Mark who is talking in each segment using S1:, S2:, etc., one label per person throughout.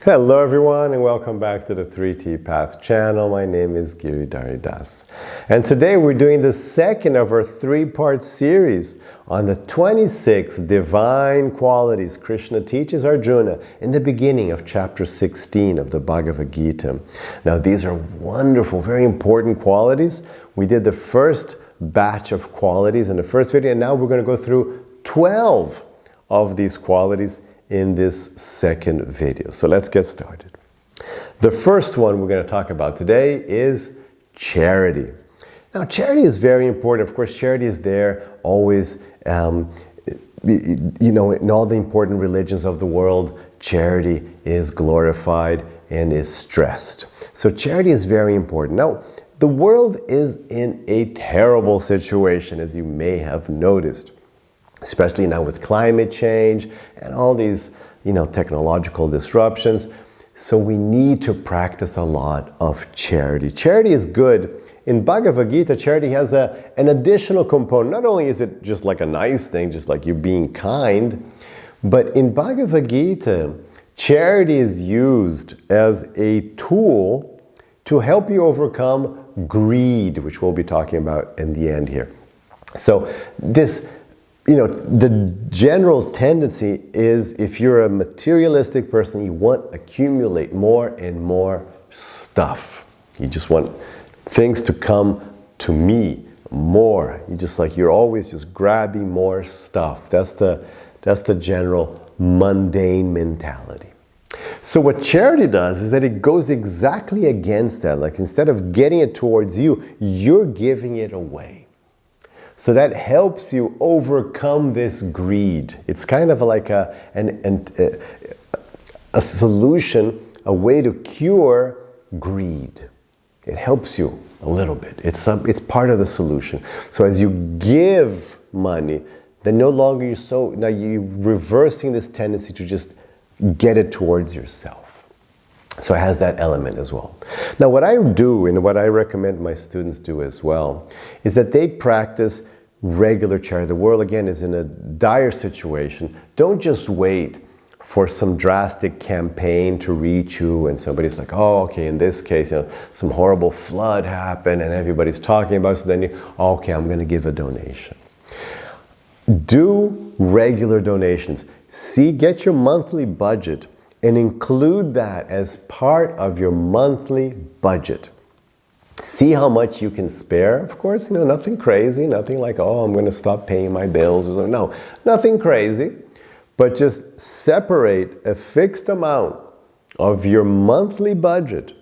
S1: Hello everyone and welcome back to the 3T Path channel. My name is Giridhari Das. And today we're doing the second of our three-part series on the 26 divine qualities Krishna teaches Arjuna in the beginning of chapter 16 of the Bhagavad Gita. Now these are wonderful, very important qualities. We did the first batch of qualities in the first video, and now we're going to go through 12 of these qualities in this second video. So let's get started. The first one we're going to talk about today is charity. Now charity is very important. Of course, charity is there always, in all the important religions of the world, charity is glorified and is stressed. So charity is very important. Now, the world is in a terrible situation, as you may have noticed, especially now with climate change and all these, technological disruptions. So we need to practice a lot of charity. Charity is good. In Bhagavad Gita, charity has an additional component. Not only is it just like a nice thing, just like you being kind, but in Bhagavad Gita, charity is used as a tool to help you overcome greed, which we'll be talking about in the end here. So this, the general tendency is, if you're a materialistic person, you want to accumulate more and more stuff. You just want things to come to me more. You're always just grabbing more stuff. That's the general mundane mentality. So what charity does is that it goes exactly against that. Like, instead of getting it towards you, you're giving it away. So that helps you overcome this greed. It's kind of like a solution, a way to cure greed. It helps you a little bit. It's part of the solution. So as you give money, then no longer now you're reversing this tendency to just get it towards yourself. So it has that element as well. Now what I do, and what I recommend my students do as well, is that they practice regular charity. The world, again, is in a dire situation. Don't just wait for some drastic campaign to reach you and somebody's like, oh, okay, in this case, some horrible flood happened and everybody's talking about it, so then I'm going to give a donation. Do regular donations. Get your monthly budget and include that as part of your monthly budget. See how much you can spare. Of course, nothing crazy, nothing like, oh, I'm going to stop paying my bills. No, nothing crazy. But just separate a fixed amount of your monthly budget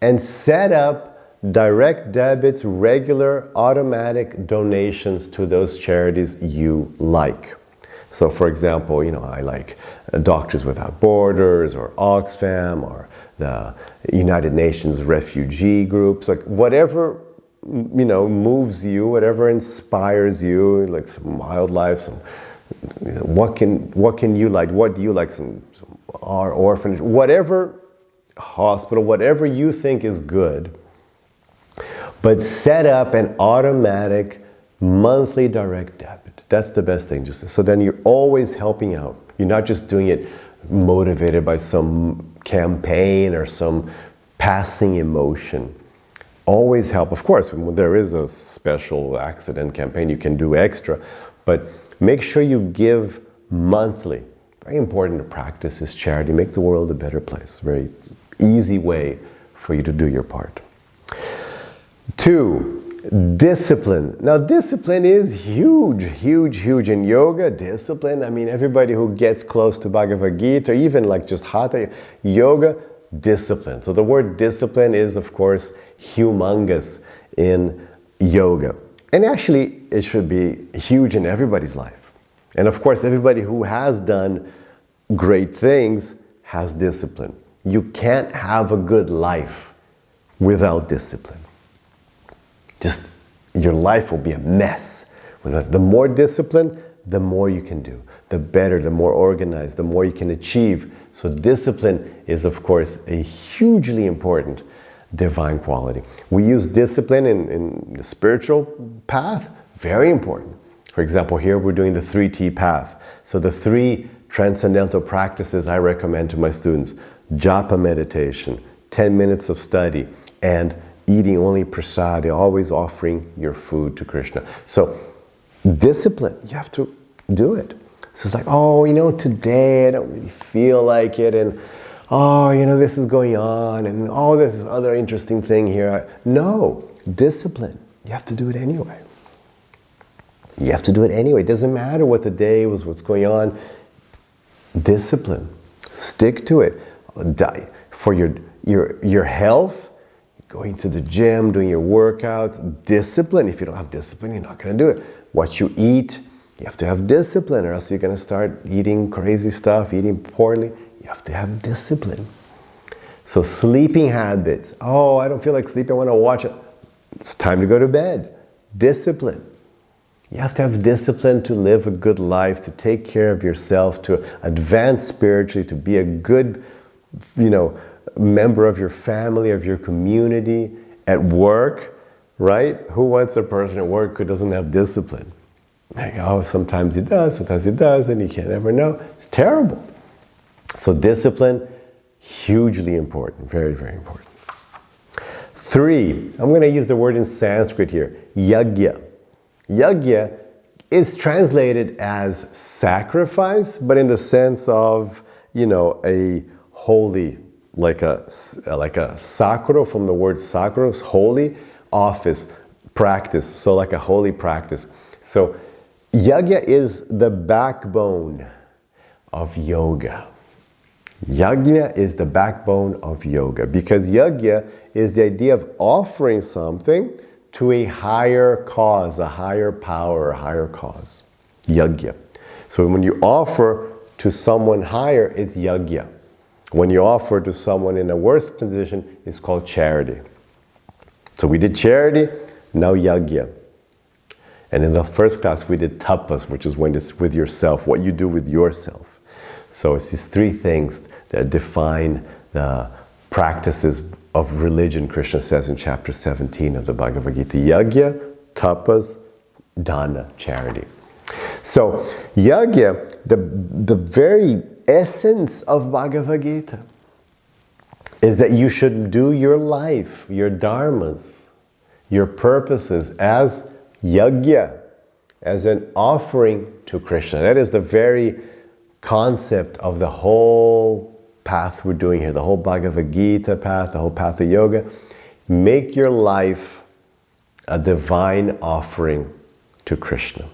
S1: and set up direct debits, regular automatic donations to those charities you like. So for example, I like Doctors Without Borders or Oxfam or the United Nations refugee groups, like whatever, moves you, whatever inspires you, like some wildlife, what can you like? What do you like? Some orphanage, whatever hospital, whatever you think is good, but set up an automatic monthly direct debit. That's the best thing. So then you're always helping out. You're not just doing it motivated by some campaign or some passing emotion. Always help. Of course, when there is a special accident campaign, you can do extra, but make sure you give monthly. Very important to practice this charity. Make the world a better place. Very easy way for you to do your part. 2. Discipline. Now, discipline is huge in yoga. Discipline, everybody who gets close to Bhagavad Gita, even like just Hatha yoga, discipline. So the word discipline is, of course, humongous in yoga. And actually, it should be huge in everybody's life. And of course, everybody who has done great things has discipline. You can't have a good life without discipline. Your life will be a mess. The more discipline, the more you can do. The better, the more organized, the more you can achieve. So discipline is, of course, a hugely important divine quality. We use discipline in the spiritual path, very important. For example, here we're doing the 3T path. So the 3 transcendental practices I recommend to my students: japa meditation, 10 minutes of study, and eating only prasad, always offering your food to Krishna. So discipline, you have to do it. So it's like, oh, today I don't really feel like it, and oh, this is going on, and oh, this is other interesting thing here. No, discipline. You have to do it anyway. You have to do it anyway. It doesn't matter what the day was, what's going on. Discipline. Stick to it. For your health, going to the gym, doing your workouts, discipline. If you don't have discipline, you're not going to do it. What you eat, you have to have discipline, or else you're going to start eating crazy stuff, eating poorly. You have to have discipline. So sleeping habits. Oh, I don't feel like sleeping, I want to watch it. It's time to go to bed. Discipline. You have to have discipline to live a good life, to take care of yourself, to advance spiritually, to be a good, member of your family, of your community, at work, right? Who wants a person at work who doesn't have discipline? Like, oh, sometimes he does, and you can't ever know. It's terrible. So discipline, hugely important, very, very important. 3, I'm going to use the word in Sanskrit here, yajna. Yajna is translated as sacrifice, but in the sense of, a holy, like a sakura, from the word sakura, holy, office, practice, so like a holy practice. So yajna is the backbone of yoga. Yajna is the backbone of yoga, because yajna is the idea of offering something to a higher cause, a higher power, a higher cause. Yajna. So when you offer to someone higher, it's yajna. When you offer to someone in a worse position, it's called charity. So we did charity, now yajna. And in the first class, we did tapas, which is when it's with yourself, what you do with yourself. So it's these 3 things that define the practices of religion, Krishna says in chapter 17 of the Bhagavad Gita. Yajna, tapas, dana, charity. So yajna, the very essence of Bhagavad Gita is that you should do your life, your dharmas, your purposes as yajna, as an offering to Krishna. That is the very concept of the whole path we're doing here, the whole Bhagavad Gita path, the whole path of yoga. Make your life a divine offering to Krishna.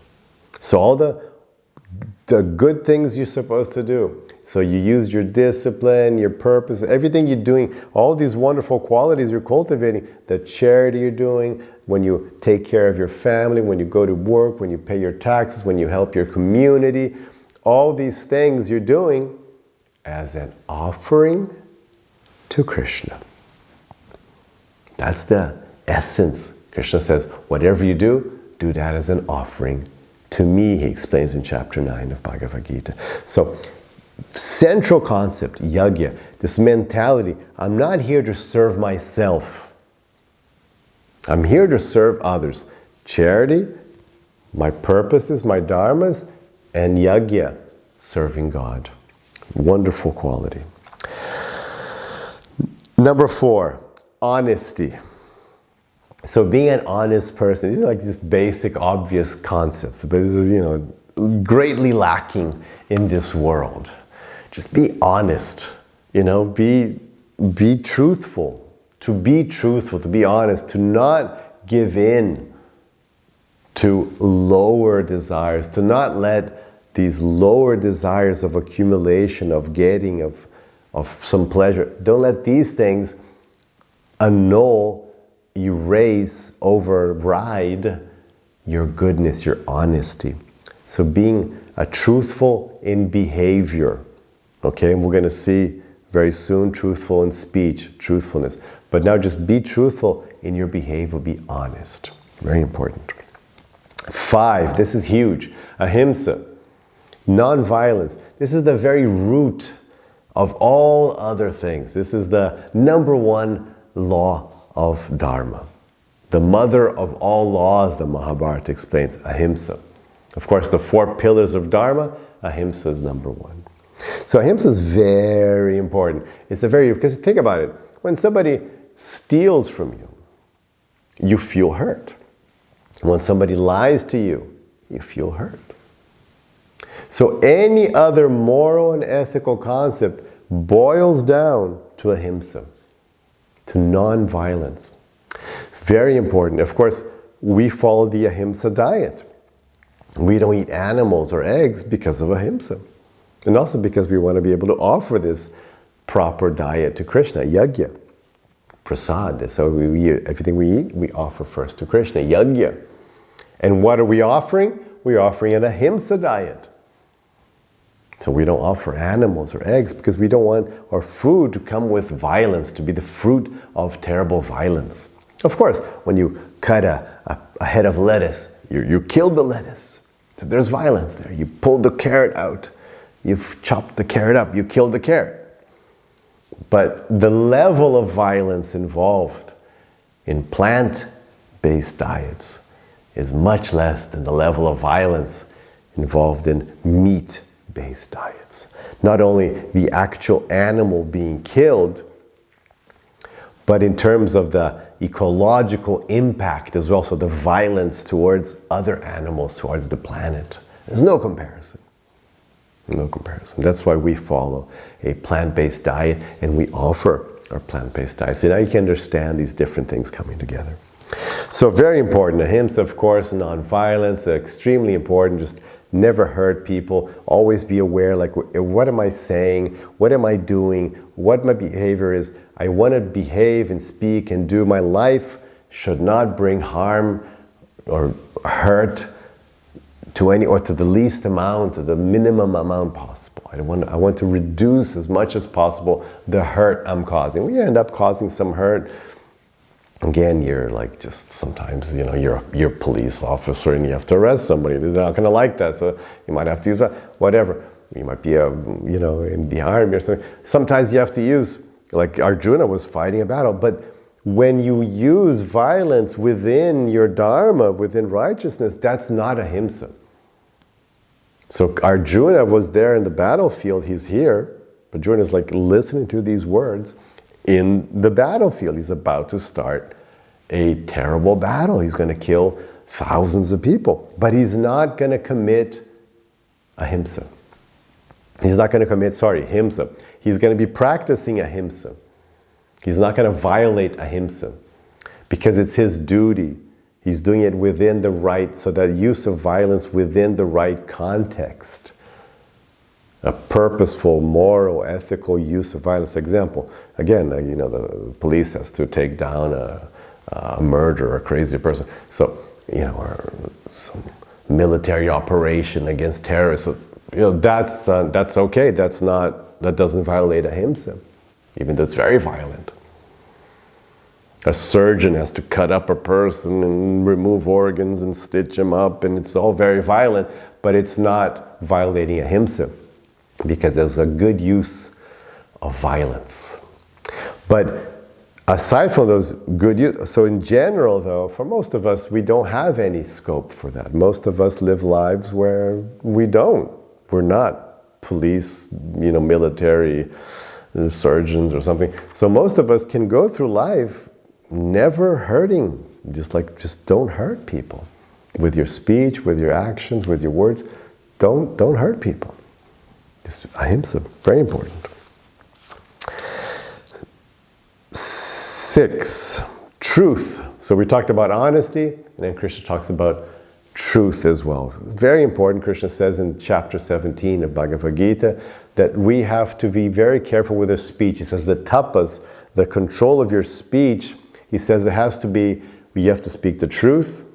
S1: So all the good things you're supposed to do. So you use your discipline, your purpose, everything you're doing, all these wonderful qualities you're cultivating, the charity you're doing, when you take care of your family, when you go to work, when you pay your taxes, when you help your community, all these things you're doing as an offering to Krishna. That's the essence. Krishna says, whatever you do, do that as an offering to me, he explains in chapter 9 of Bhagavad Gita. So, central concept, yajna, this mentality, I'm not here to serve myself. I'm here to serve others. Charity, my purposes, my dharmas, and yajna, serving God. Wonderful quality. Number 4, honesty. So being an honest person, these are like these basic, obvious concepts, but this is, greatly lacking in this world. Just be honest, be truthful. To be truthful, to be honest, to not give in to lower desires, to not let these lower desires of accumulation, of getting, of some pleasure, don't let these things annul, erase, override your goodness, your honesty. So being a truthful in behavior, okay? And we're going to see very soon truthful in speech, truthfulness. But now just be truthful in your behavior, be honest. Very important. 5, this is huge. Ahimsa, non-violence. This is the very root of all other things. This is the number 1 law of Dharma. The mother of all laws, the Mahabharata explains, Ahimsa. Of course, the 4 pillars of Dharma, Ahimsa is number 1. So ahimsa is very important. Because think about it. When somebody steals from you, you feel hurt. When somebody lies to you, you feel hurt. So any other moral and ethical concept boils down to ahimsa, to non-violence. Very important. Of course, we follow the ahimsa diet. We don't eat animals or eggs because of ahimsa. And also because we want to be able to offer this proper diet to Krishna, yajna, prasad. So everything we eat, we offer first to Krishna, yajna. And what are we offering? We're offering an ahimsa diet. So we don't offer animals or eggs because we don't want our food to come with violence, to be the fruit of terrible violence. Of course, when you cut a head of lettuce, you killed the lettuce. So there's violence there. You pulled the carrot out. You've chopped the carrot up. You killed the carrot. But the level of violence involved in plant-based diets is much less than the level of violence involved in meat-based diets. Not only the actual animal being killed, but in terms of the ecological impact as well, so the violence towards other animals, towards the planet. There's no comparison. No comparison. That's why we follow a plant-based diet and we offer our plant-based diet. So now you can understand these different things coming together. So very important. Ahimsa, of course, non-violence, extremely important. Just never hurt people. Always be aware, like, what am I saying? What am I doing? What my behavior is? I want to behave and speak and do. My life should not bring harm or hurt to any, or to the least amount, to the minimum amount possible. I want to reduce as much as possible the hurt I'm causing. We end up causing some hurt. Again, you're like, just sometimes, you're a police officer and you have to arrest somebody. They're not going to like that, so you might have to use whatever. You might be in the army or something. Sometimes you have to use, like Arjuna was fighting a battle, but when you use violence within your dharma, within righteousness, that's not ahimsa. So Arjuna was there in the battlefield, he's here. Arjuna is like listening to these words in the battlefield. He's about to start a terrible battle. He's going to kill thousands of people. But he's not going to commit ahimsa. He's not going to commit, himsa. He's going to be practicing ahimsa. He's not going to violate ahimsa because it's his duty. He's doing it within the right, so that use of violence within the right context. A purposeful, moral, ethical use of violence. Example, again, the police has to take down a murderer, a crazy person. So, or some military operation against terrorists. That's okay. That doesn't violate ahimsa, even though it's very violent. A surgeon has to cut up a person and remove organs and stitch them up, and it's all very violent, but it's not violating ahimsa because it was a good use of violence. But aside from those good use, so in general though, for most of us, we don't have any scope for that. Most of us live lives where we don't. We're not police, military surgeons or something. So most of us can go through life never hurting, just don't hurt people. With your speech, with your actions, with your words, don't hurt people. Just ahimsa, very important. 6, truth. So we talked about honesty, and then Krishna talks about truth as well. Very important. Krishna says in chapter 17 of Bhagavad Gita that we have to be very careful with our speech. He says the tapas, the control of your speech, he says it has to be, you have to speak the truth,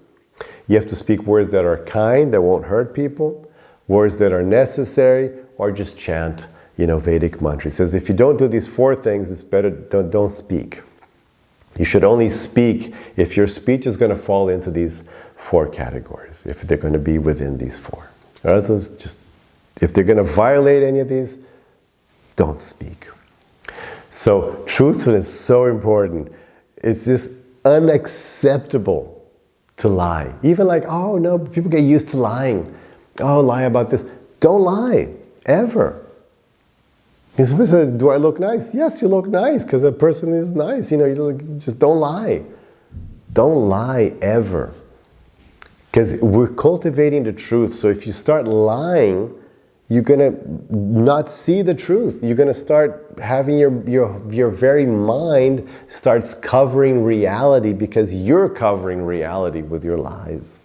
S1: you have to speak words that are kind, that won't hurt people, words that are necessary, or just chant, Vedic mantra. He says if you don't do these 4 things, it's better don't speak. You should only speak if your speech is going to fall into these 4 categories, if they're going to be within these 4. If they're going to violate any of these, don't speak. So truthfulness is so important. It's just unacceptable to lie. Even like, oh no, people get used to lying. Oh, lie about this. Don't lie, ever. Somebody said, do I look nice? Yes, you look nice because a person is nice. Just don't lie. Don't lie ever. Because we're cultivating the truth. So if you start lying, you're going to not see the truth. You're going to start having your very mind starts covering reality because you're covering reality with your lies.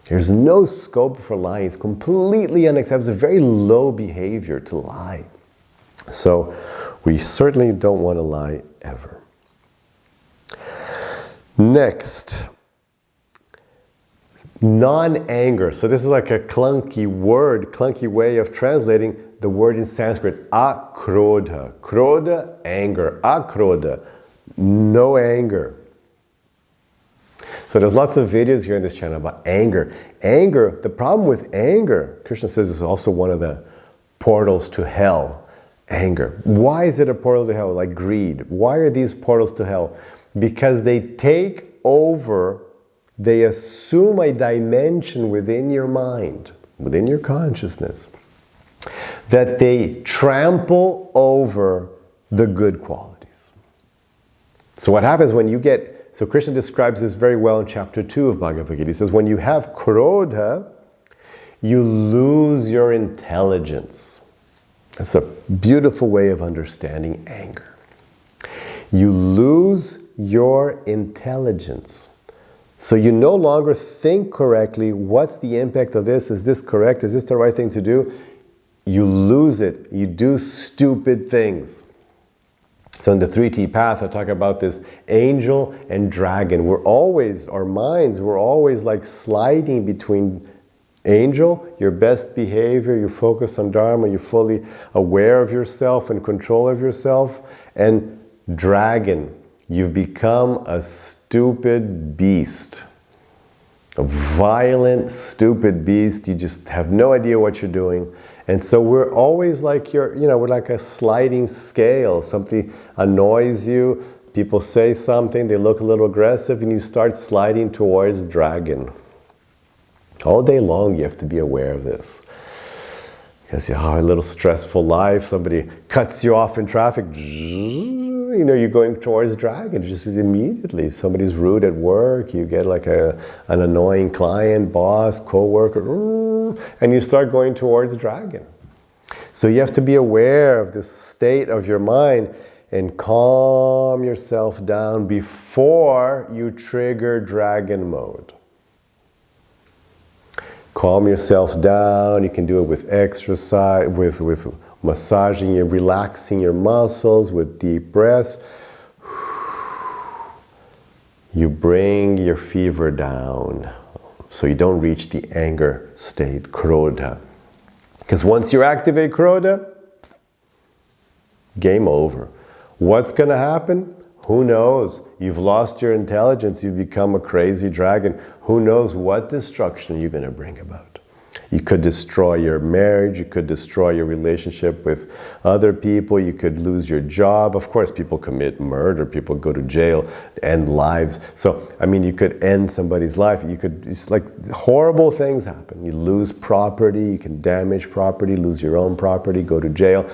S1: There's no scope for lying. It's completely unacceptable. It's a very low behavior to lie. So we certainly don't want to lie ever. Next, non-anger. So this is like a clunky word, clunky way of translating the word in Sanskrit. Akrodha. Krodha, anger. Akrodha, no anger. So there's lots of videos here on this channel about anger. Anger, the problem with anger, Krishna says, is also one of the portals to hell. Anger. Why is it a portal to hell? Like greed. Why are these portals to hell? Because they take over, they assume a dimension within your mind, within your consciousness, that they trample over the good qualities. So what happens when you get, so Krishna describes this very well in chapter 2 of Bhagavad Gita. He says, when you have krodha, you lose your intelligence. That's a beautiful way of understanding anger. You lose your intelligence. So you no longer think correctly. What's the impact of this? Is this correct? Is this the right thing to do? You lose it. You do stupid things. So in the 3T path, I talk about this angel and dragon. Our minds, we're always like sliding between angel, your best behavior, you focus on Dharma, you're fully aware of yourself and control of yourself, and dragon, you've become a stupid beast. A violent, stupid beast. You just have no idea what you're doing. And so we're always like we're like a sliding scale. Something annoys you, people say something, they look a little aggressive, and you start sliding towards dragon. All day long you have to be aware of this. Because you have a little stressful life, somebody cuts you off in traffic, you're going towards dragon just immediately. If somebody's rude at work, you get like an annoying client, boss, co-worker, and you start going towards dragon. So you have to be aware of this state of your mind and calm yourself down before you trigger dragon mode. Calm yourself down. You can do it with exercise, with massaging and relaxing your muscles, with deep breaths. You bring your fever down so you don't reach the anger state, krodha. Because once you activate krodha, game over. What's going to happen? Who knows? You've lost your intelligence. You've become a crazy dragon. Who knows what destruction you're going to bring about? You could destroy your marriage. You could destroy your relationship with other people. You could lose your job. Of course, people commit murder. People go to jail, end lives. So, you could end somebody's life. It's like horrible things happen. You lose property. You can damage property, lose your own property, go to jail.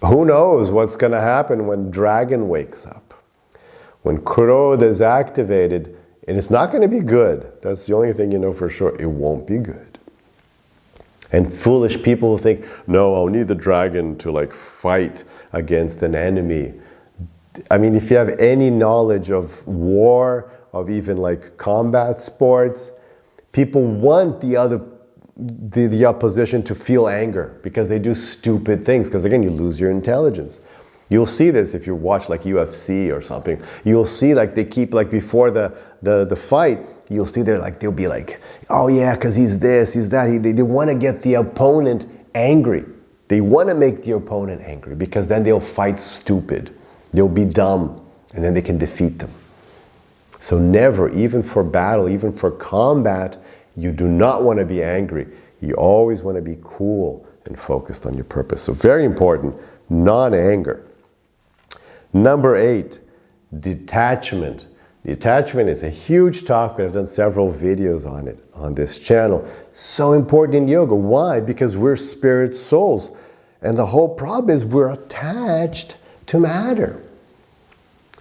S1: Who knows what's going to happen when dragon wakes up? When krodha is activated, and it's not going to be good. That's the only thing you know for sure. It won't be good. And foolish people will think, no, I'll need the dragon to fight against an enemy. If you have any knowledge of war, of even combat sports, people want the opposition to feel anger because they do stupid things. Because again, you lose your intelligence. You'll see this if you watch UFC or something. You'll see they keep before the fight, you'll see they'll be oh yeah, because he's this, he's that. They want to get the opponent angry. They want to make the opponent angry because then they'll fight stupid. They'll be dumb and then they can defeat them. So never, even for battle, even for combat, you do not want to be angry. You always want to be cool and focused on your purpose. So very important, non-anger. Number 8, detachment. Detachment is a huge topic. I've done several videos on it on this channel. So important in yoga. Why? Because we're spirit souls. And the whole problem is we're attached to matter.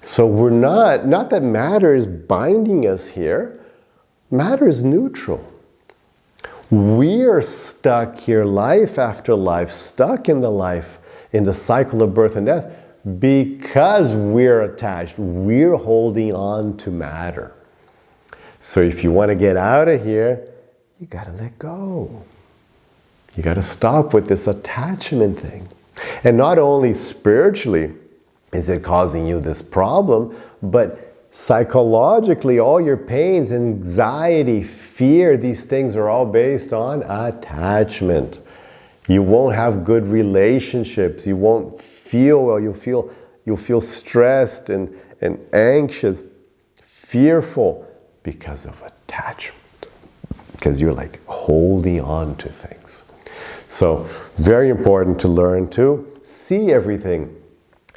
S1: So we're not that matter is binding us here. Matter is neutral. We're stuck here, life after life, stuck in the cycle of birth and death, because we're attached. We're holding on to matter. So if you want to get out of here, you got to let go. You got to stop with this attachment thing. And not only spiritually is it causing you this problem, but psychologically, all your pains, anxiety, fear, these things are all based on attachment. You won't have good relationships. You won't feel well. You'll feel stressed and anxious, fearful because of attachment. Because you're like holding on to things. So, very important to learn to see everything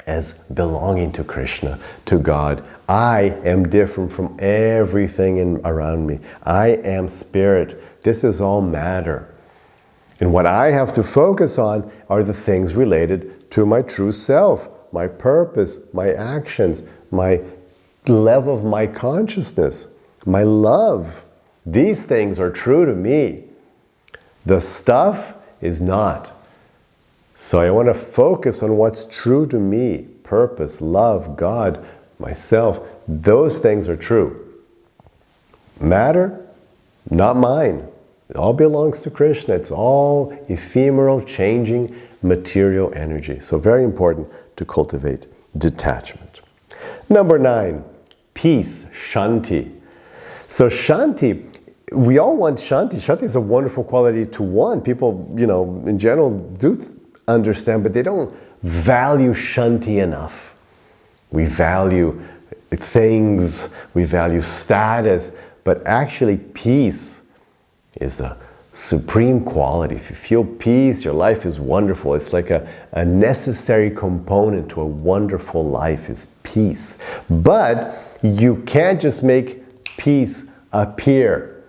S1: as belonging to Krishna, to God. I am different from everything around me. I am spirit. This is all matter. And what I have to focus on are the things related to my true self, my purpose, my actions, my level of my consciousness, my love. These things are true to me. The stuff is not. So I want to focus on what's true to me. Purpose, love, God, myself. Those things are true. Matter, not mine. It all belongs to Krishna. It's all ephemeral, changing, material energy. So very important to cultivate detachment. Number 9, peace, shanti. So shanti, we all want shanti. Shanti is a wonderful quality to want. People, in general do understand, but they don't value shanti enough. We value things, we value status, but actually peace is a supreme quality. If you feel peace, your life is wonderful. It's like a necessary component to a wonderful life is peace. But you can't just make peace appear.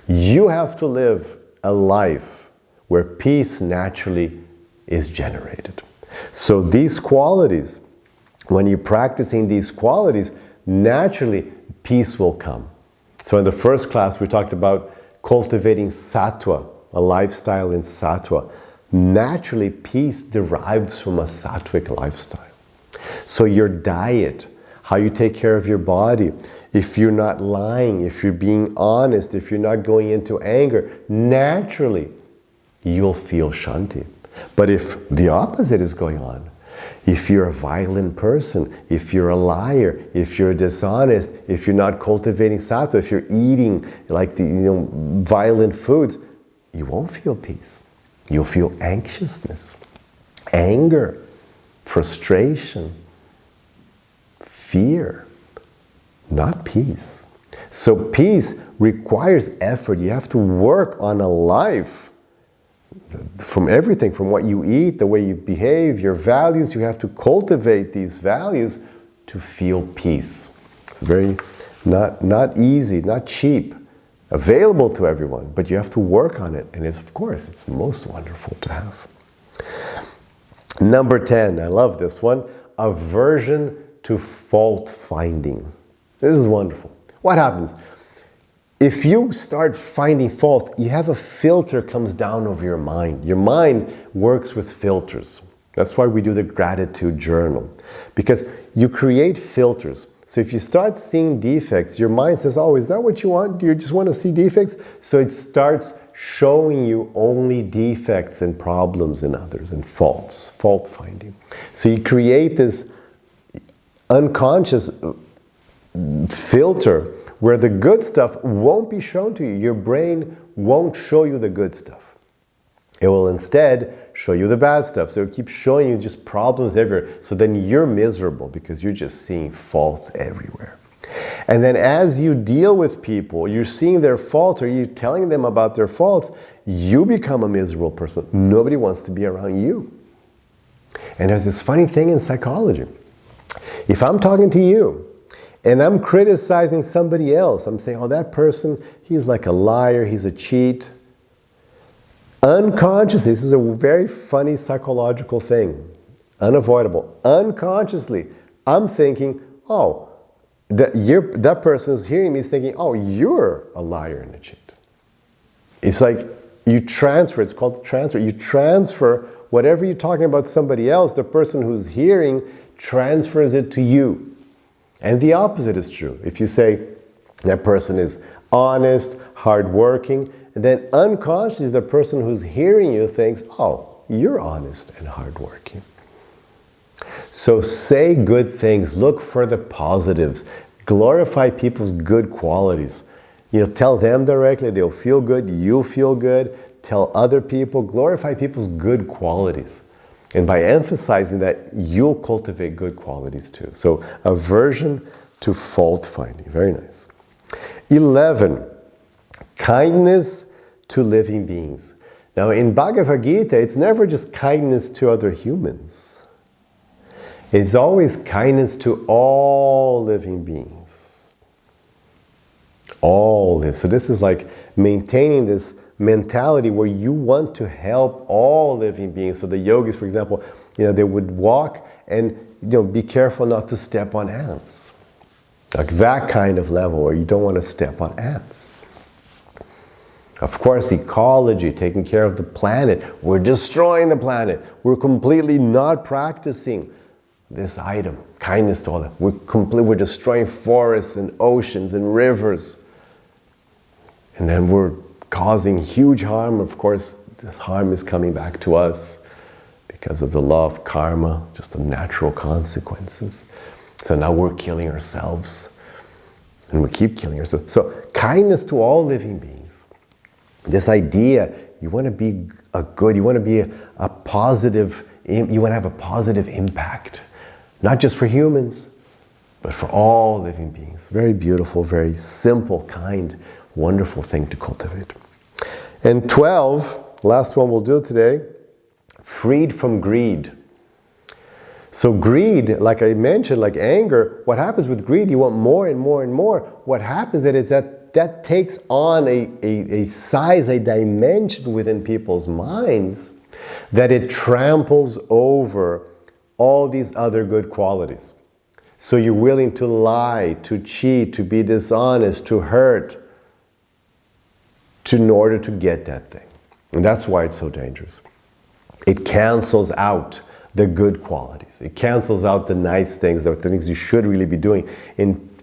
S1: You have to live a life where peace naturally is generated. So these qualities, when you're practicing these qualities, naturally peace will come. So in the first class we talked about cultivating sattva, a lifestyle in sattva. Naturally peace derives from a sattvic lifestyle. So your diet, how you take care of your body, if you're not lying, if you're being honest, if you're not going into anger, naturally you'll feel shanti. But if the opposite is going on, if you're a violent person, if you're a liar, if you're dishonest, if you're not cultivating sattva, if you're eating like the violent foods, you won't feel peace. You'll feel anxiousness, anger, frustration, fear, not peace. So peace requires effort. You have to work on a life from everything, from what you eat, the way you behave, your values. You have to cultivate these values to feel peace. It's very not easy, not cheap, available to everyone, but you have to work on it. And of course, it's most wonderful to have. Number 10, I love this one, aversion to fault finding. This is wonderful. What happens? If you start finding fault, you have a filter comes down over your mind. Your mind works with filters. That's why we do the gratitude journal. Because you create filters. So if you start seeing defects, your mind says, oh, is that what you want? Do you just want to see defects? So it starts showing you only defects and problems in others and faults, fault finding. So you create this unconscious filter where the good stuff won't be shown to you. Your brain won't show you the good stuff. It will instead show you the bad stuff. So it keeps showing you just problems everywhere. So then you're miserable because you're just seeing faults everywhere. And then as you deal with people, you're seeing their faults or you're telling them about their faults, you become a miserable person. Nobody wants to be around you. And there's this funny thing in psychology. If I'm talking to you, and I'm criticizing somebody else, I'm saying, oh, that person, he's like a liar, he's a cheat. Unconsciously, this is a very funny psychological thing, unavoidable. Unconsciously, I'm thinking, oh, that person who's hearing me is thinking, oh, you're a liar and a cheat. It's like you transfer, it's called transfer. You transfer whatever you're talking about somebody else, the person who's hearing transfers it to you. And the opposite is true. If you say that person is honest, hardworking, and then unconsciously the person who's hearing you thinks, oh, you're honest and hardworking. So say good things, look for the positives, glorify people's good qualities. Tell them directly, they'll feel good, you'll feel good. Tell other people, glorify people's good qualities. And by emphasizing that, you'll cultivate good qualities too. So aversion to fault finding, very nice. 11, kindness to living beings. Now in Bhagavad Gita, it's never just kindness to other humans. It's always kindness to all living beings. All live. So this is like maintaining this mentality where you want to help all living beings. So the yogis, for example, they would walk and be careful not to step on ants. Like that kind of level where you don't want to step on ants. Of course, ecology, taking care of the planet. We're destroying the planet. We're completely not practicing this item, kindness to all that. We're destroying forests and oceans and rivers. And then we're causing huge harm. Of course, this harm is coming back to us because of the law of karma, just the natural consequences. So now we're killing ourselves. And we keep killing ourselves. So kindness to all living beings. This idea, you want to be you want to be a positive, you want to have a positive impact. Not just for humans, but for all living beings. Very beautiful, very simple, kind, wonderful thing to cultivate. And 12, last one we'll do today, freed from greed. So greed, like I mentioned, like anger, what happens with greed, you want more and more and more. What happens is that takes on a size, a dimension within people's minds that it tramples over all these other good qualities. So you're willing to lie, to cheat, to be dishonest, to hurt, in order to get that thing. And that's why it's so dangerous. It cancels out the good qualities. It cancels out the nice things, the things you should really be doing,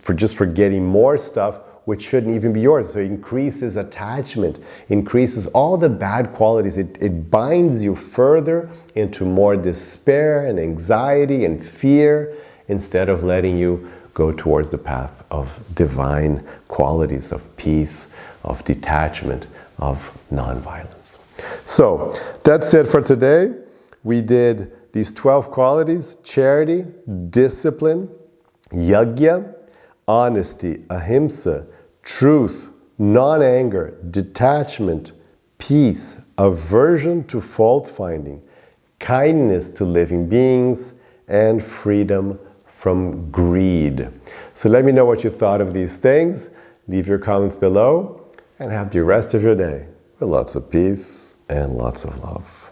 S1: for getting more stuff which shouldn't even be yours. So it increases attachment, increases all the bad qualities. It binds you further into more despair and anxiety and fear, instead of letting you go towards the path of divine qualities, of peace, of detachment, of nonviolence. So that's it for today. We did these 12 qualities: charity, discipline, yajna, honesty, ahimsa, truth, non-anger, detachment, peace, aversion to fault-finding, kindness to living beings, and freedom from greed. So let me know what you thought of these things. Leave your comments below, and have the rest of your day with lots of peace and lots of love.